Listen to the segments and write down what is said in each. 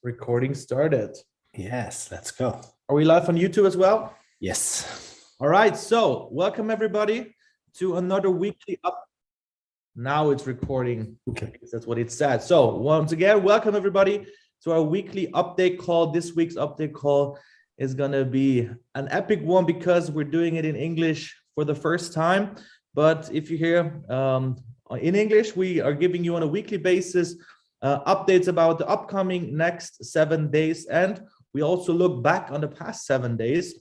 Recording started. Yes, let's go. Are we live on YouTube as well? Yes. All right, so welcome everybody to another weekly up. Now it's recording. Okay. Because that's what it said. So once again, welcome everybody to our weekly update call. This week's update call is gonna be an epic one because we're doing it in English for the first time. But if you hear in English, we are giving you on a weekly basis updates about the upcoming next 7 days, and we also look back on the past 7 days.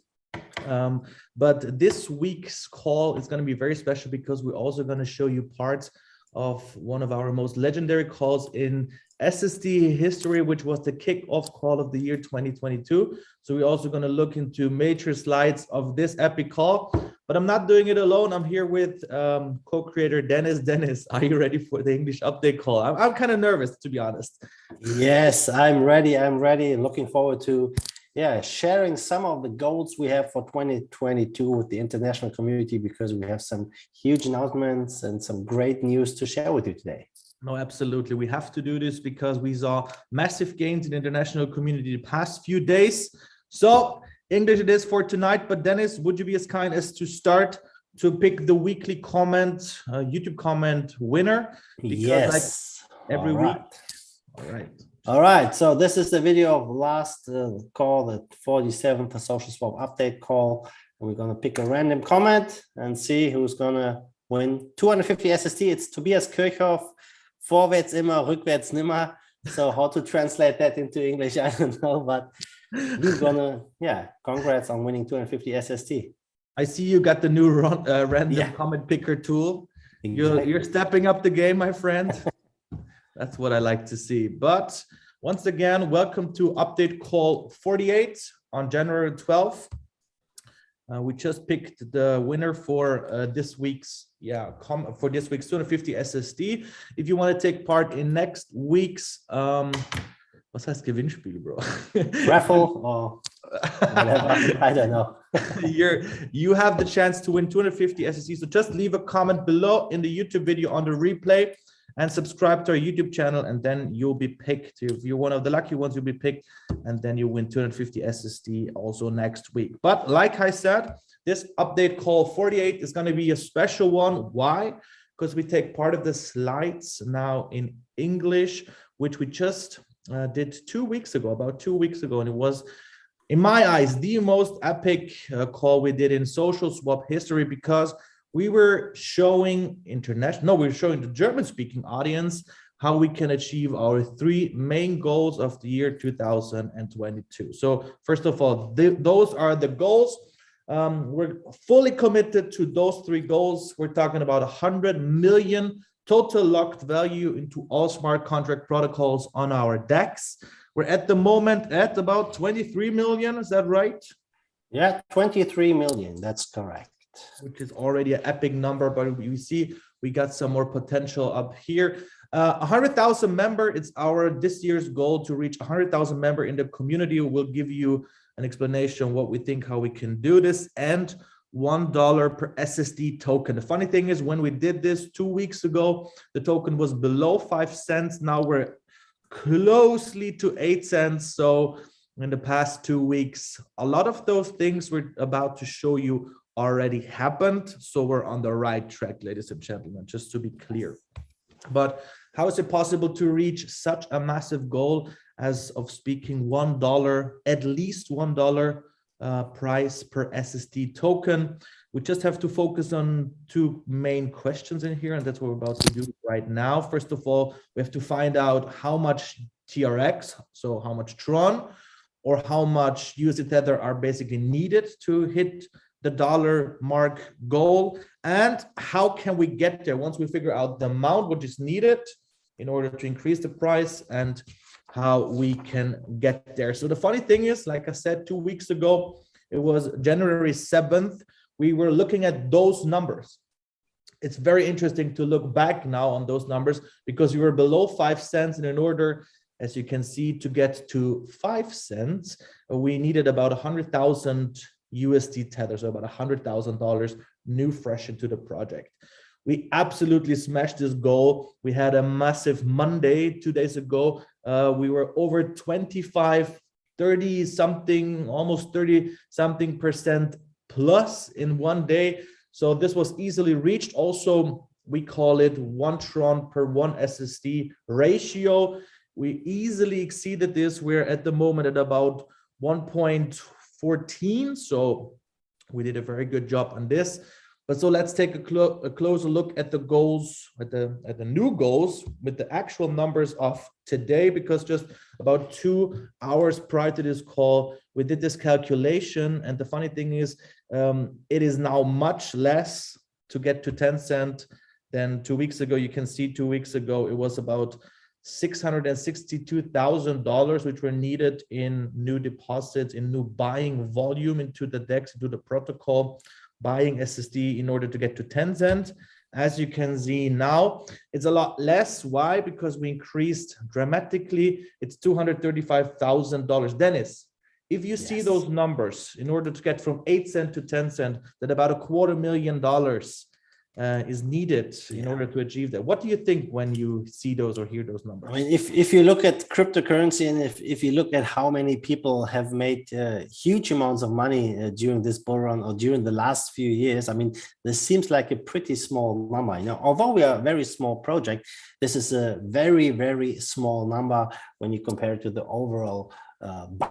But this week's call is going to be very special because we're also going to show you parts of one of our most legendary calls in SSD history, which was the kickoff call of the year 2022. So we're also going to look into major slides of this epic call. But I'm not doing it alone. I'm here with co-creator Dennis. Dennis, are you ready for the English update call? I'm kind of nervous, to be honest. Yes, I'm ready. I'm ready. Looking forward to sharing some of the goals we have for 2022 with the international community, because we have some huge announcements and some great news to share with you today. No, absolutely. We have to do this because we saw massive gains in the international community the past few days. So English it is for tonight, but Dennis, would you be as kind as to start to pick the weekly comment, YouTube comment winner? Because yes. Like every week. All right. All right. So this is the video of last call, the 47th Social Swap update call. And we're going to pick a random comment and see who's going to win 250 SST. It's Tobias Kirchhoff. Vorwärts immer, rückwärts nimmer. So how to translate that into English, I don't know, but he's gonna, congrats on winning 250 SST. I see you got the new random comment picker tool. Exactly. You're stepping up the game, my friend. That's what I like to see. But once again, welcome to update call 48 on January 12th. We just picked the winner for this week's 250 SSD. If you want to take part in next week's was heißt Gewinnspiel, bro? Raffle or whatever. I don't know. You have the chance to win 250 SSD. So just leave a comment below in the YouTube video on the replay and subscribe to our YouTube channel, and then you'll be picked. If you're one of the lucky ones, you'll be picked, and then you win 250 SSD also next week. But like I said, this update call 48 is going to be a special one. Why? Because we take part of the slides now in English, which we just did 2 weeks ago, about 2 weeks ago, and it was, in my eyes, the most epic call we did in social swap history, because we were showing the German-speaking audience how we can achieve our 3 main goals of the year 2022. So first of all, those are the goals. We're fully committed to those 3 goals. We're talking about 100 million total locked value into all smart contract protocols on our DEX. We're at the moment at about 23 million. Is that right? Yeah, 23 million. That's correct. Which is already an epic number, but you see we got some more potential up here. 100,000 member, it's our this year's goal to reach 100,000 member in the community. We'll give you an explanation what we think, how we can do this, and $1 per SSD token. The funny thing is, when we did this 2 weeks ago, the token was below 5 cents. Now we're closely to 8 cents. So in the past 2 weeks, a lot of those things we're about to show you already happened. So we're on the right track, ladies and gentlemen, just to be clear. But how is it possible to reach such a massive goal as of speaking $1, at least $1 price per SSD token? We just have to focus on 2 main questions in here, and that's what we're about to do right now. First of all, we have to find out how much TRX, so how much Tron, or how much USD Tether are basically needed to hit the dollar mark goal, and how can we get there once we figure out the amount which is needed in order to increase the price, and how we can get there. So the funny thing is, like I said, 2 weeks ago, it was January 7th, we were looking at those numbers. It's very interesting to look back now on those numbers, because we were below 5 cents, and in order, as you can see, to get to 5 cents, we needed about 100,000 USD Tether, so about $100,000 new fresh into the project. We absolutely smashed this goal. We had a massive Monday 2 days ago. We were over 25, 30 something, almost 30 something percent plus in one day. So this was easily reached. Also, we call it 1 Tron per 1 SSD ratio. We easily exceeded this. We're at the moment at about 1.14. So we did a very good job on this. But so let's take a closer look at the goals, at the new goals with the actual numbers of today, because just about 2 hours prior to this call, we did this calculation. And the funny thing is, it is now much less to get to 10 cent than 2 weeks ago. You can see 2 weeks ago, it was about $662,000, which were needed in new deposits, in new buying volume into the DEX, into the protocol, buying SSD in order to get to 10 cent. As you can see now, it's a lot less. Why? Because we increased dramatically. It's $235,000. Dennis, if you see those numbers, in order to get from 8 cent to 10 cent, that about $250,000 is needed in order to achieve that. What do you think when you see those or hear those numbers? I mean, if you look at cryptocurrency, and if you look at how many people have made huge amounts of money during this bull run or during the last few years, I mean, this seems like a pretty small number. You know, although we are a very small project, this is a very, very small number when you compare it to the overall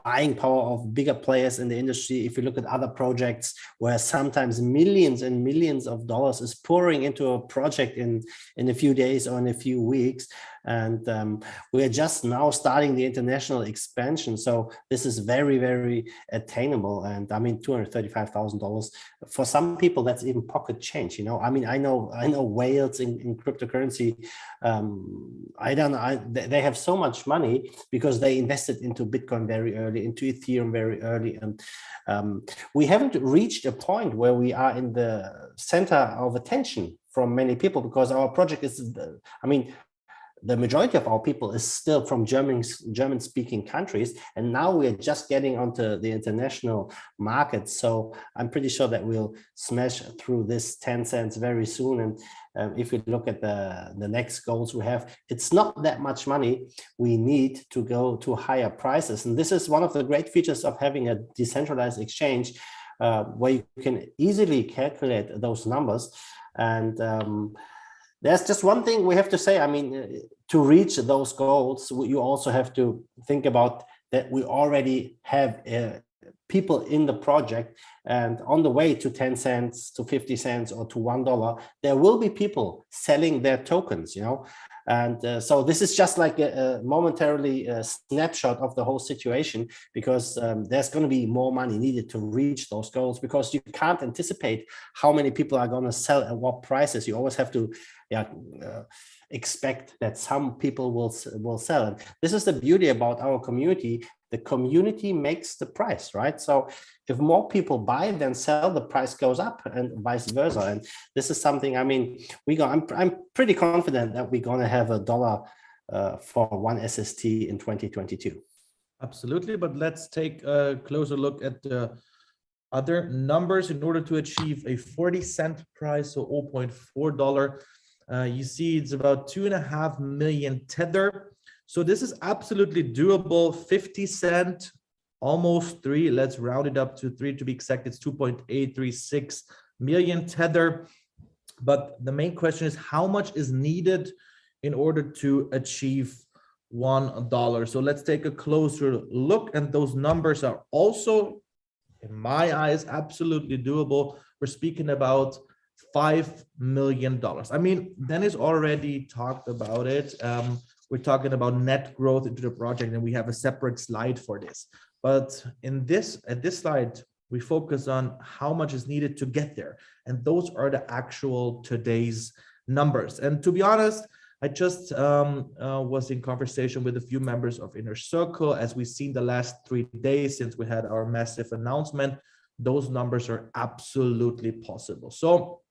buying power of bigger players in the industry. If you look at other projects where sometimes millions and millions of dollars is pouring into a project in a few days or in a few weeks, and we are just now starting the international expansion. So this is very, very attainable. And I mean, $235,000 for some people, that's even pocket change. You know, I mean, I know whales in cryptocurrency. I don't know. They have so much money because they invested into Bitcoin very early, into Ethereum very early, and we haven't reached a point where we are in the center of attention from many people, because our project is, I mean, the majority of our people is still from German-speaking countries, and now we're just getting onto the international market. So I'm pretty sure that we'll smash through this 10 cents very soon. And if we look at the next goals we have, it's not that much money we need to go to higher prices. And this is one of the great features of having a decentralized exchange, where you can easily calculate those numbers. And there's just one thing we have to say. I mean, to reach those goals, you also have to think about that we already have people in the project, and on the way to 10 cents, to 50 cents, or to $1, there will be people selling their tokens, you know. And so this is just like a momentarily snapshot of the whole situation, because there's going to be more money needed to reach those goals, because you can't anticipate how many people are going to sell at what prices. You always have to expect that some people will sell. And this is the beauty about our community. The community makes the price, right? So if more people buy than sell, the price goes up, and vice versa. And this is something, I mean, I'm pretty confident that we're going to have $1 for one SST in 2022. Absolutely, but let's take a closer look at the other numbers. In order to achieve a 40-cent price, so $0.4, you see it's about 2.5 million tether. So this is absolutely doable. 50 cent, almost 3. Let's round it up to 3 to be exact. It's 2.836 million tether. But the main question is, how much is needed in order to achieve $1? So let's take a closer look. And those numbers are also, in my eyes, absolutely doable. We're speaking about $5 million. I mean, Dennis already talked about it. We're talking about net growth into the project, and we have a separate slide for this. But at this slide, we focus on how much is needed to get there. And those are the actual today's numbers. And to be honest, I just was in conversation with a few members of Inner Circle. As we've seen the last 3 days since we had our massive announcement, those numbers are absolutely possible. So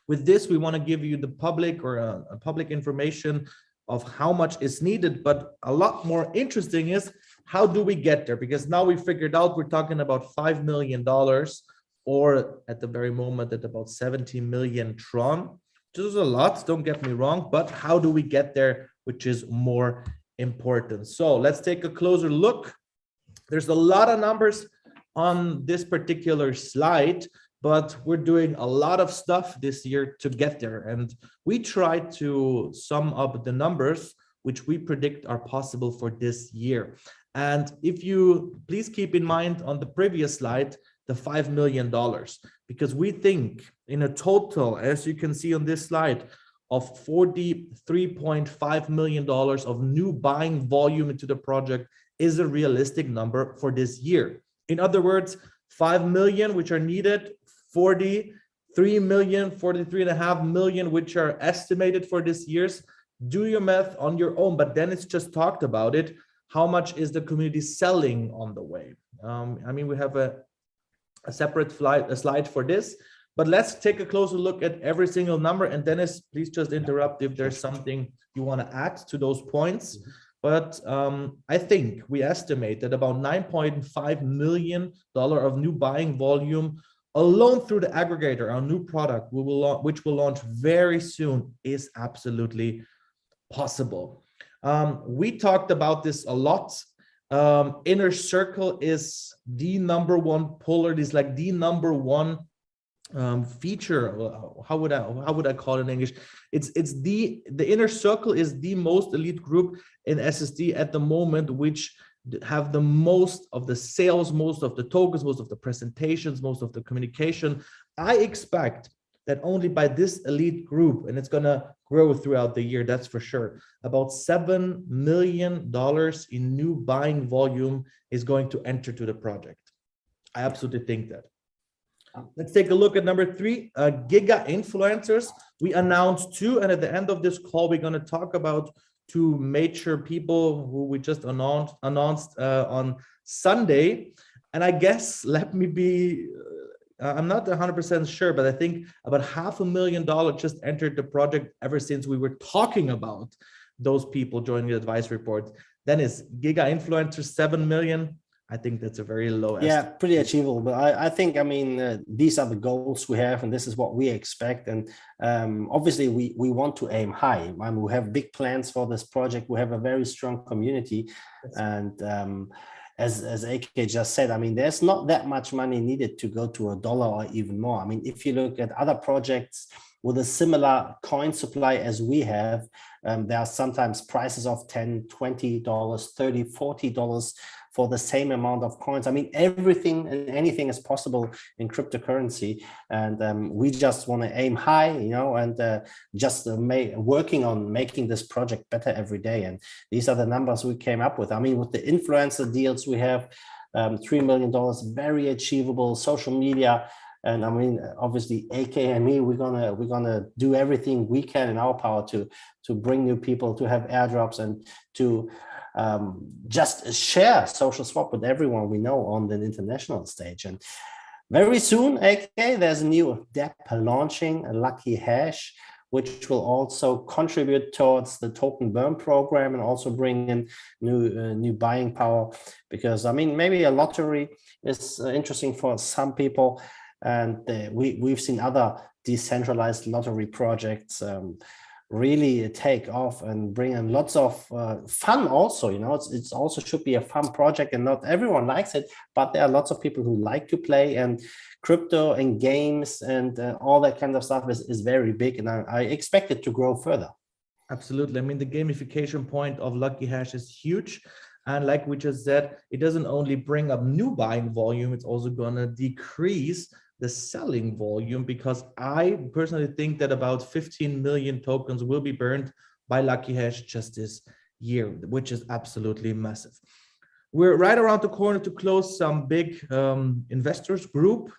with this, we want to give you the public or a public information of how much is needed, but a lot more interesting is, how do we get there? Because now we figured out we're talking about $5 million, or at the very moment at about 70 million Tron. There's a lot, don't get me wrong, but how do we get there, which is more important. So let's take a closer look. There's a lot of numbers on this particular slide, but we're doing a lot of stuff this year to get there. And we try to sum up the numbers which we predict are possible for this year. And if you please keep in mind on the previous slide, the $5 million, because we think in a total, as you can see on this slide, of $43.5 million of new buying volume into the project is a realistic number for this year. In other words, 5 million, which are needed, 43 million, 43.5 million, which are estimated for this year's. Do your math on your own, but then it's just talked about it. How much is the community selling on the way? I mean, we have a separate slide for this, but let's take a closer look at every single number. And Dennis, please just interrupt if there's something you want to add to those points. But I think we estimate that about $9.5 million of new buying volume alone through the aggregator, our new product, which will launch very soon, is absolutely possible. We talked about this a lot. Inner Circle is the number one puller. It is like the number one feature. How would I call it in English? It's the Inner Circle is the most elite group in SSD at the moment, which have the most of the sales, most of the tokens, most of the presentations, most of the communication. I expect that only by this elite group, and it's going to grow throughout the year, that's for sure, about $7 million in new buying volume is going to enter to the project. I absolutely think that. Let's take a look at number 3, Giga Influencers. We announced 2, and at the end of this call, we're going to talk about 2 major people who we just announced on Sunday. And I guess, let me be, I'm not 100% sure, but I think about $500,000 just entered the project ever since we were talking about those people joining the advisory board. Then is Giga Influencers, 7 million. I think that's a very low estimate. Yeah, pretty achievable. But I think, I mean, these are the goals we have, and this is what we expect. And obviously, we want to aim high. I mean, we have big plans for this project. We have a very strong community. And as AK just said, I mean, there's not that much money needed to go to $1 or even more. I mean, if you look at other projects with a similar coin supply as we have, there are sometimes prices of $10, $20, $30, $40 for the same amount of coins. I mean, everything and anything is possible in cryptocurrency. And we just want to aim high, you know, and just working on making this project better every day. And these are the numbers we came up with. I mean, with the influencer deals we have, $3 million, very achievable. Social media. And I mean, obviously, AK and me, we're gonna do everything we can in our power to bring new people, to have airdrops, and to just share Social Swap with everyone we know on the international stage. And very soon, AK, there's a new DApp launching, a Lucky Hash, which will also contribute towards the token burn program and also bring in new buying power. Because I mean, maybe a lottery is interesting for some people. And we've seen other decentralized lottery projects really take off and bring in lots of fun also. You know, it's also should be a fun project, and not everyone likes it, but there are lots of people who like to play, and crypto and games and all that kind of stuff is very big, and I expect it to grow further. Absolutely. I mean, the gamification point of Lucky Hash is huge. And like we just said, it doesn't only bring up new buying volume, it's also going to decrease the selling volume, because I personally think that about 15 million tokens will be burned by Lucky Hash just this year, which is absolutely massive. We're right around the corner to close some big investors group,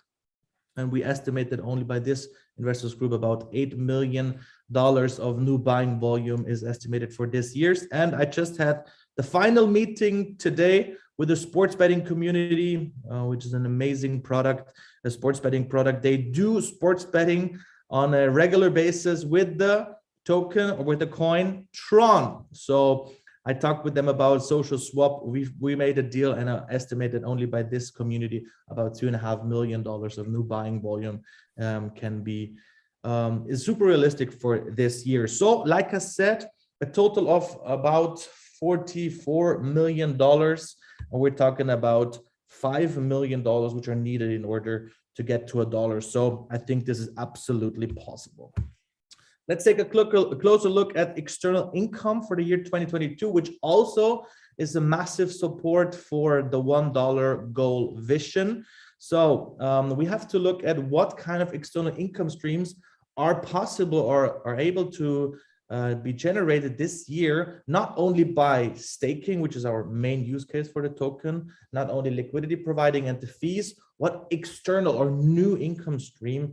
and we estimate that only by this investors group about $8 million of new buying volume is estimated for this year's. And I just had the final meeting today with the sports betting community, which is an amazing product, a sports betting product. They do sports betting on a regular basis with the token or with the coin Tron. So I talked with them about Social Swap. We made a deal, and I estimated only by this community about $2.5 million of new buying volume can be is super realistic for this year. So like I said, a total of about $44 million, and we're talking about $5 million, which are needed in order to get to $1. So I think this is absolutely possible. Let's take a closer look at external income for the year 2022, which also is a massive support for the $1 goal vision. So we have to look at what kind of external income streams are possible or are able to be generated this year, not only by staking, which is our main use case for the token, not only liquidity providing and the fees, what external or new income stream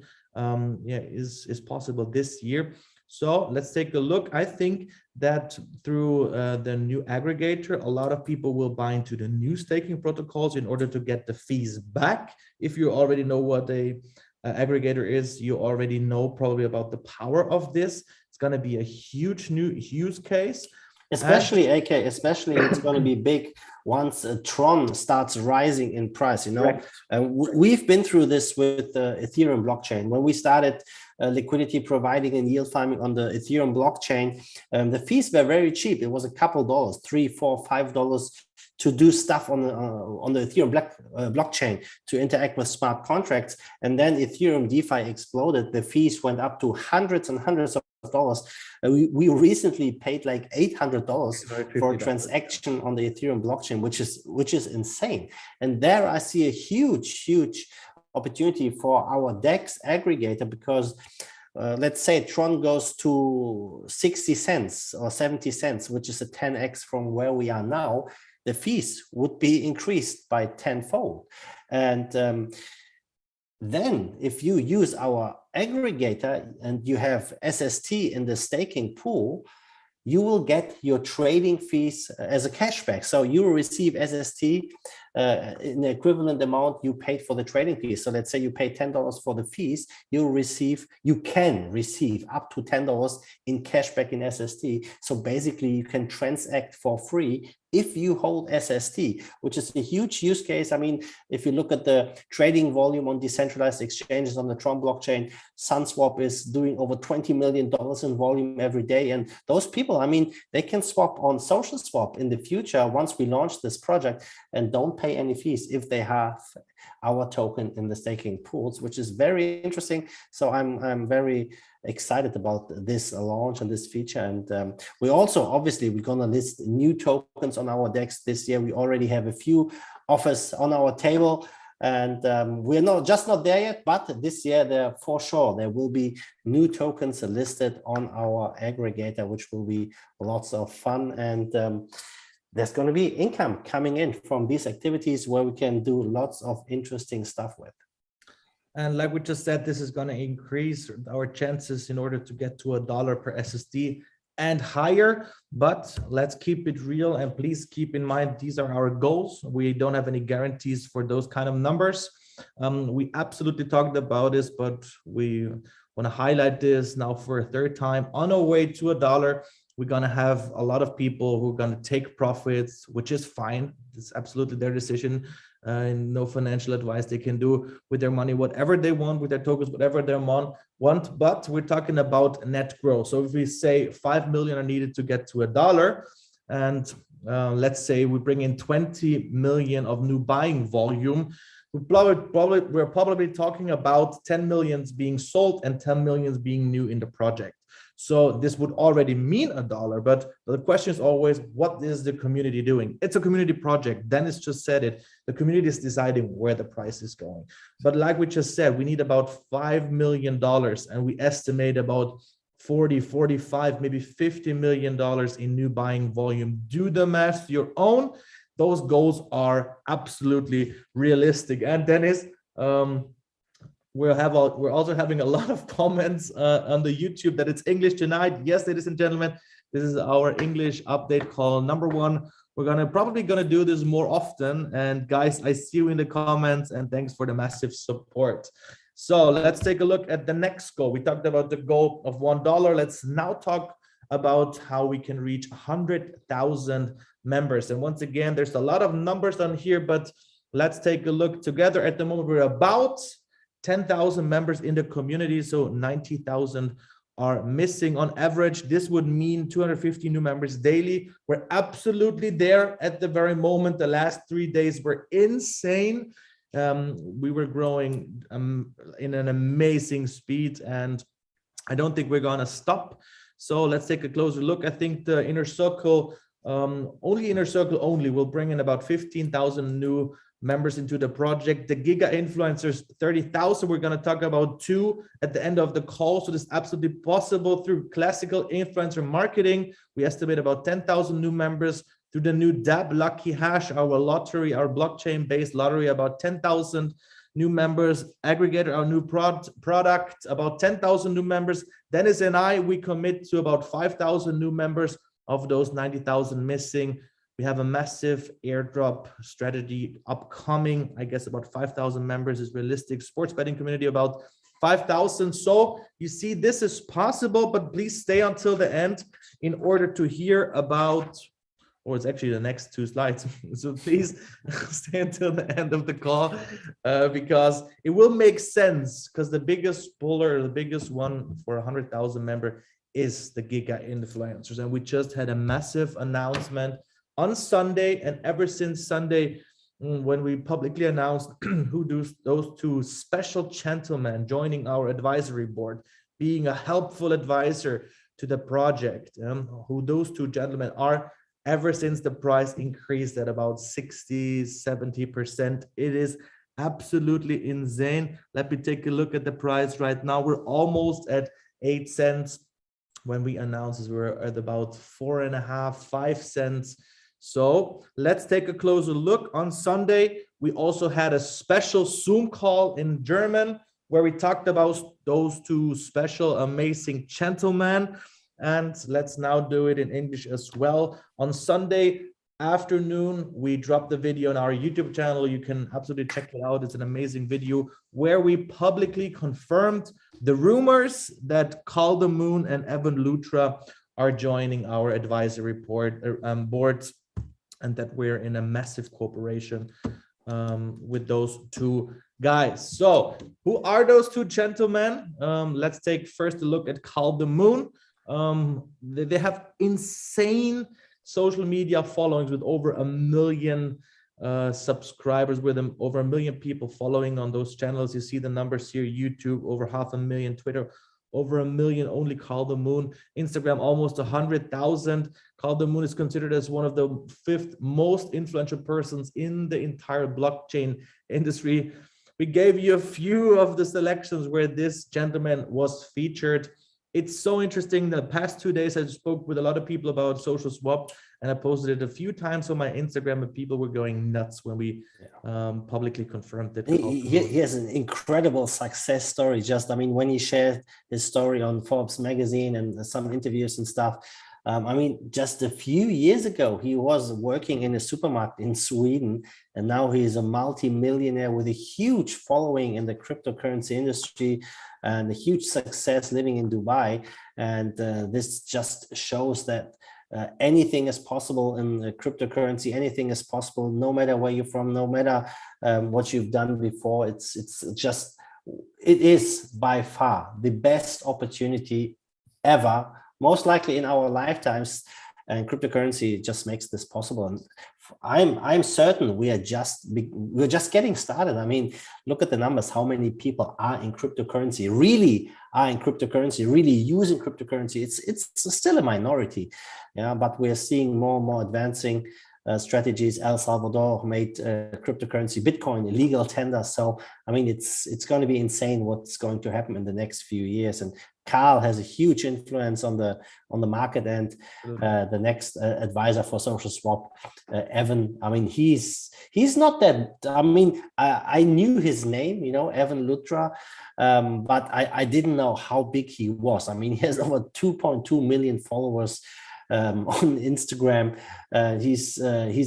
is possible this year. So let's take a look. I think that through the new aggregator, a lot of people will buy into the new staking protocols in order to get the fees back. If you already know what a aggregator is, you already know probably about the power of this. It's going to be a huge new use case. Especially especially it's going to be big once Tron starts rising in price, you know. We've been through this with the Ethereum blockchain. When we started liquidity providing and yield farming on the Ethereum blockchain, the fees were very cheap. It was a couple dollars, $3, $4, $5 to do stuff on the Ethereum blockchain to interact with smart contracts. And then Ethereum DeFi exploded. The fees went up to hundreds and hundreds of dollars. We recently paid like $800 for a transaction on the Ethereum blockchain, which is insane. And there I see a huge opportunity for our DEX aggregator, because let's say Tron goes to 60 cents or 70 cents, which is a 10x from where we are now. The fees would be increased by tenfold. And then if you use our aggregator and you have SST in the staking pool, you will get your trading fees as a cashback. So you will receive SST in the equivalent amount you paid for the trading fees. So let's say you pay $10 for the fees, you can receive up to $10 in cashback in SST. So basically you can transact for free if you hold SST, which is a huge use case. I mean, if you look at the trading volume on decentralized exchanges on the Tron blockchain, SunSwap is doing over $20 million in volume every day. And those people, I mean, they can swap on SocialSwap in the future once we launch this project and don't pay any fees if they have our token in the staking pools, which is very interesting. So I'm very excited about this launch and this feature. And we also, obviously, we're going to list new tokens on our DEX this year. We already have a few offers on our table, and we're not there yet, but this year there for sure there will be new tokens listed on our aggregator, which will be lots of fun. And there's going to be income coming in from these activities where we can do lots of interesting stuff with. And like we just said, this is going to increase our chances in order to get to $1 per SST and higher. But let's keep it real, and please keep in mind, these are our goals. We don't have any guarantees for those kind of numbers. We absolutely talked about this, but we want to highlight this now for a third time. On our way to $1, we're going to have a lot of people who are going to take profits, which is fine. It's absolutely their decision. And no financial advice. They can do with their money whatever they want, with their tokens, whatever they want. But we're talking about net growth. So if we say 5 million are needed to get to $1, and let's say we bring in 20 million of new buying volume, we're probably talking about 10 millions being sold and 10 millions being new in the project. So this would already mean $1, but the question is always, what is the community doing? It's a community project. Dennis just said it. The community is deciding where the price is going. But like we just said, we need about $5 million, and we estimate about 40, 45, maybe $50 million in new buying volume. Do the math your own. Those goals are absolutely realistic. And Dennis, we're also having a lot of comments on the YouTube that it's English tonight. Yes, ladies and gentlemen, this is our English update call #1. We're probably gonna do this more often. And guys, I see you in the comments, and thanks for the massive support. So let's take a look at the next goal. We talked about the goal of $1. Let's now talk about how we can reach 100,000 members. And once again, there's a lot of numbers on here, but let's take a look together. At the moment, we're about 10,000 members in the community, so 90,000 are missing on average. This would mean 250 new members daily. We're absolutely there at the very moment. The last 3 days were insane. We were growing in an amazing speed, and I don't think we're gonna stop. So let's take a closer look. I think the inner circle, inner circle only will bring in about 15,000 new members into the project. The Giga Influencers, 30,000. We're going to talk about 2 at the end of the call. So this is absolutely possible through classical influencer marketing. We estimate about 10,000 new members through the new DAB Lucky Hash, our lottery, our blockchain-based lottery, about 10,000 new members. Aggregator, our new product, about 10,000 new members. Dennis and I, we commit to about 5,000 new members of those 90,000 missing. We have a massive airdrop strategy upcoming. I guess about 5,000 members is realistic. Sports betting community, about 5,000. So you see, this is possible, but please stay until the end in order to hear about, or it's actually the next 2 slides. So please stay until the end of the call because it will make sense, because the biggest puller, the biggest one for 100,000 member is the Giga Influencers. And we just had a massive announcement on Sunday, and ever since Sunday, when we publicly announced who those 2 special gentlemen joining our advisory board, being a helpful advisor to the project, who those 2 gentlemen are, ever since the price increased at about 60–70%, it is absolutely insane. Let me take a look at the price right now. We're almost at 8 cents. When we announced this, we were at about 4.5–5 cents. So let's take a closer look. On Sunday, we also had a special Zoom call in German where we talked about those 2 special, amazing gentlemen. And let's now do it in English as well. On Sunday afternoon, we dropped the video on our YouTube channel. You can absolutely check it out. It's an amazing video where we publicly confirmed the rumors that Carl the Moon and Evan Lutra are joining our advisory boards, and that we're in a massive cooperation with those 2 guys. So who are those 2 gentlemen? Let's take first a look at Carl the Moon. They have insane social media followings with over 1 million subscribers, with them over 1 million people following on those channels. You see the numbers here: YouTube over 500,000, Twitter over 1 million, only Carl the Moon. Instagram almost 100,000. Carl the Moon is considered as one of the 5th most influential persons in the entire blockchain industry. We gave you a few of the selections where this gentleman was featured. It's so interesting. The past 2 days, I spoke with a lot of people about Social Swap, and I posted it a few times on my Instagram, and people were going nuts when we publicly confirmed it. He has an incredible success story. Just, I mean, when he shared his story on Forbes magazine and some interviews and stuff, I mean, just a few years ago, he was working in a supermarket in Sweden, and now he is a multi-millionaire with a huge following in the cryptocurrency industry and a huge success living in Dubai. And this just shows that anything is possible in cryptocurrency. Anything is possible, no matter where you're from, no matter what you've done before. It is by far the best opportunity ever, most likely in our lifetimes, and cryptocurrency just makes this possible. And I'm certain we're just getting started. I mean, look at the numbers. How many people are in cryptocurrency? Really using cryptocurrency? It's still a minority, yeah. But we're seeing more and more advancing strategies. El Salvador made cryptocurrency, Bitcoin, illegal tender. So I mean, it's going to be insane what's going to happen in the next few years. And Carl has a huge influence on the market, and the next advisor for Social Swap, Evan. I mean, he's not that. I mean, I knew his name, you know, Evan Lutra, but I didn't know how big he was. I mean, he has over 2.2 million followers on Instagram. He's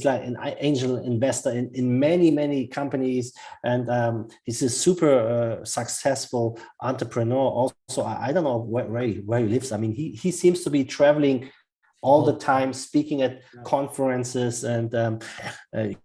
like an angel investor in many companies, and he's a super successful entrepreneur. Also, I don't know where he lives. I mean, he seems to be traveling all the time, speaking at conferences, and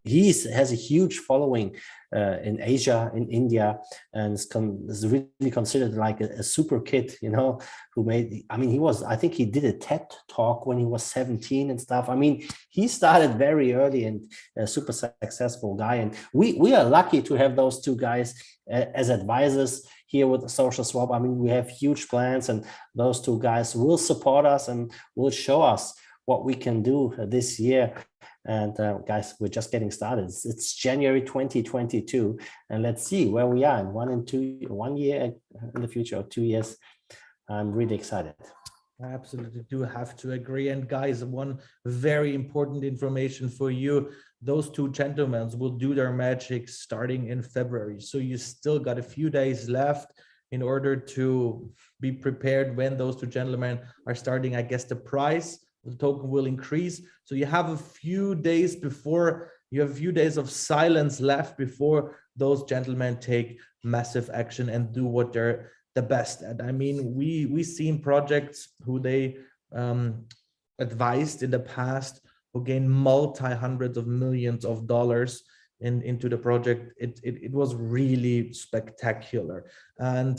he has a huge following in Asia, in India, and is really considered like a super kid, you know, who made, I mean, I think he did a TED talk when he was 17 and stuff. I mean, he started very early and a super successful guy. And we are lucky to have those two guys as advisors here with the Social Swap. I mean, we have huge plans, and those two guys will support us and will show us what we can do this year. And guys, we're just getting started. It's January 2022, and let's see where we are in 1 year in the future, or 2 years. I'm really excited. I absolutely do have to agree. And guys, one very important information for you: those two gentlemen will do their magic starting in February. So you still got a few days left in order to be prepared when those two gentlemen are starting. I guess the price of the token will increase. So you have a few days before, you have a few days of silence left before those gentlemen take massive action and do what they're the best at. I mean, we've seen projects who they advised in the past who gained multi-hundreds of millions of dollars into the project. It was really spectacular. And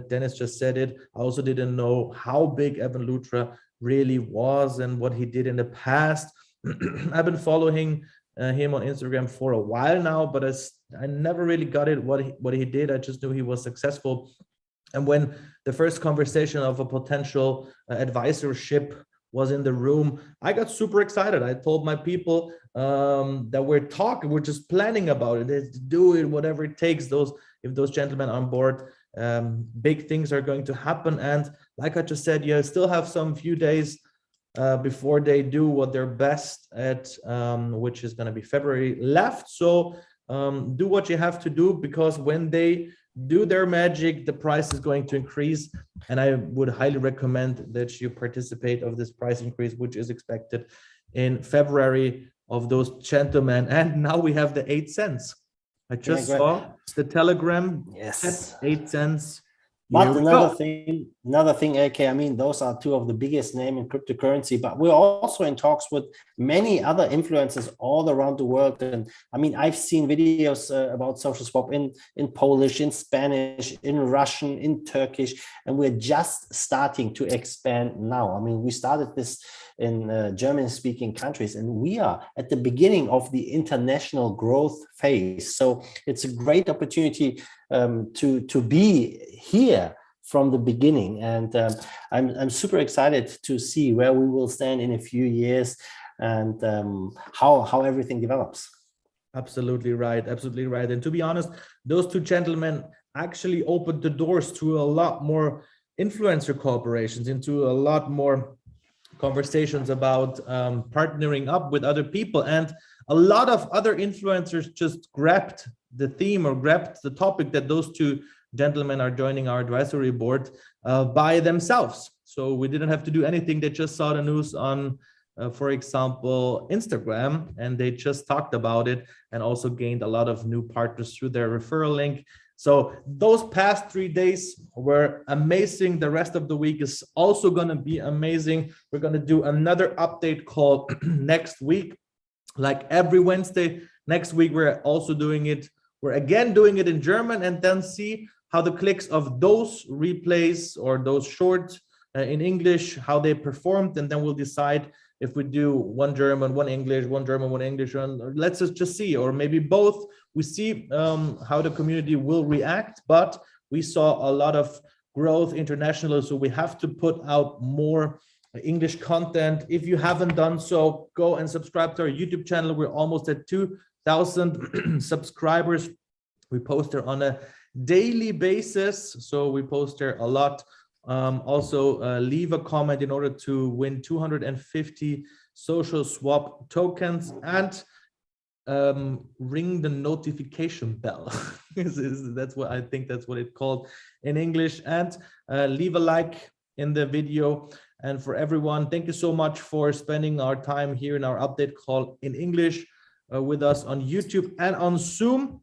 Dennis just said it. I also didn't know how big Evan Lutra really was and what he did in the past. I've been following him on Instagram for a while now, but I never really got it what he did. I just knew he was successful. And when the first conversation of a potential advisorship was in the room, I got super excited. I told my people that we're just planning about it. Let's do it, whatever it takes. If those gentlemen are on board, big things are going to happen. And like I just said, you still have some few days before they do what they're best at, which is going to be February left. So do what you have to do, because when they do their magic, the price is going to increase. And I would highly recommend that you participate of this price increase, which is expected in February of those gentlemen. And now we have the 8 cents. I just saw the Telegram. Yes, 8 cents. But another thing, AK, I mean, those are two of the biggest names in cryptocurrency, but we're also in talks with many other influencers all around the world. And I mean, I've seen videos about Social Swap in Polish, in Spanish, in Russian, in Turkish, and we're just starting to expand now. I mean, we started this in German-speaking countries, and we are at the beginning of the international growth phase. So it's a great opportunity to be here from the beginning, and I'm super excited to see where we will stand in a few years and how everything develops. Absolutely right, absolutely right. And to be honest, those two gentlemen actually opened the doors to a lot more influencer cooperations, into a lot more conversations about partnering up with other people. And a lot of other influencers just grabbed the theme or grabbed the topic that those two gentlemen are joining our advisory board by themselves. So we didn't have to do anything. They just saw the news on, for example, Instagram, and they just talked about it and also gained a lot of new partners through their referral link. So those past 3 days were amazing. The rest of the week is also going to be amazing. We're going to do another update call next week, like every Wednesday. Next week, we're also doing it. We're again doing it in German, and then see how the clicks of those replays or those shorts in English, how they performed. And then we'll decide if we do one German, one English, one German, one English, and let's just see, or maybe both. We see how the community will react, but we saw a lot of growth internationally, so we have to put out more English content. If you haven't done so, go and subscribe to our YouTube channel. We're almost at 2,000 subscribers. We post there on a daily basis, so we post there a lot. Also, leave a comment in order to win 250 Social Swap tokens, and ring the notification bell. That's what I think, that's what it's called in English. And leave a like in the video. And for everyone, thank you so much for spending our time here in our update call in English with us on YouTube and on Zoom.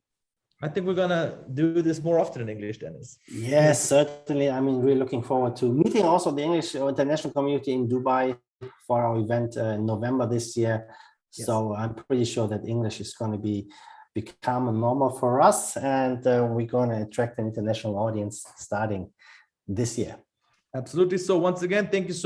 I think we're gonna do this more often in English, Dennis. Yes, certainly. I mean, we're looking forward to meeting also the English international community in Dubai for our event in November this year. Yes. So I'm pretty sure that English is going to be become a normal for us, and we're going to attract an international audience starting this year. Absolutely. So once again, thank you so